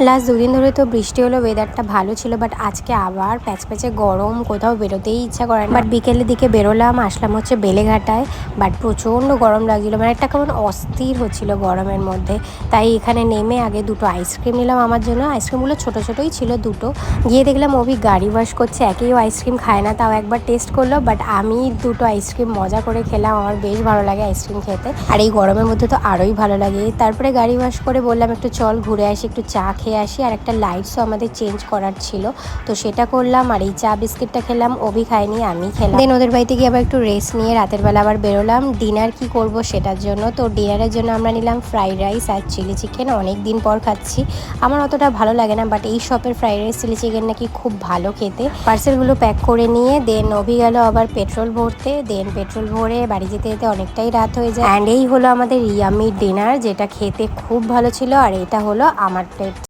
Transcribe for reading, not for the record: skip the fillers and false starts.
Last দুদিন ধরে তো বৃষ্টি হলো, ওয়েদারটা ভালো ছিল, বাট আজকে আবার প্যাচপ্যাচে গরম, কোথাও বেরোতেই ইচ্ছা করে না। বাট বিকেলের দিকে বেরোলাম, আসলাম হচ্ছে বেলেঘাটায়। বাট প্রচণ্ড গরম লাগছিলো, মানে একটা কেমন অস্থির হচ্ছিল গরমের মধ্যে। তাই এখানে নেমে আগে দুটো আইসক্রিম নিলাম আমার জন্য। আইসক্রিমগুলো ছোটো ছোটোই ছিল দুটো। গিয়ে দেখলাম অভি গাড়ি ওয়াশ করছে, একেও আইসক্রিম খায় না, তাও একবার টেস্ট করলো। বাট আমি দুটো আইসক্রিম মজা করে খেলাম, আমার বেশ ভালো লাগে আইসক্রিম খেতে, আর এই গরমের মধ্যে তো আরোই ভালো লাগে। তারপরে গাড়ি ওয়াশ করে বললাম একটু চল ঘুরে আসি, একটু চা খেয়ে আসি। আর একটা লাইটসও আমাদের চেঞ্জ করার ছিল, তো সেটা করলাম। আর এই চা বিস্কিটটা খেলাম, অভি খায়নি, আমি খেলাম। দেন ওদের বাড়িতে গিয়ে আবার একটু রেস্ট নিয়ে রাতের বেলা আবার বেরোলাম ডিনার কি করব সেটার জন্য। তো ডিনারের জন্য আমরা নিলাম ফ্রাইড রাইস আর চিলি চিকেন। অনেক দিন পর খাচ্ছি, আমার অতটা ভালো লাগে না, বাট এই শপের ফ্রাইড রাইস চিলি চিকেন নাকি খুব ভালো খেতে। পার্সেলগুলো প্যাক করে নিয়ে দেন অভি গেল আবার পেট্রোল ভরতে। দেন পেট্রোল ভরে বাড়ি যেতে যেতে অনেকটাই রাত হয়ে যায়। অ্যান্ড এই হলো আমাদের ইয়ামি ডিনার, যেটা খেতে খুব ভালো ছিল। আর এটা হলো আমার প্লেট।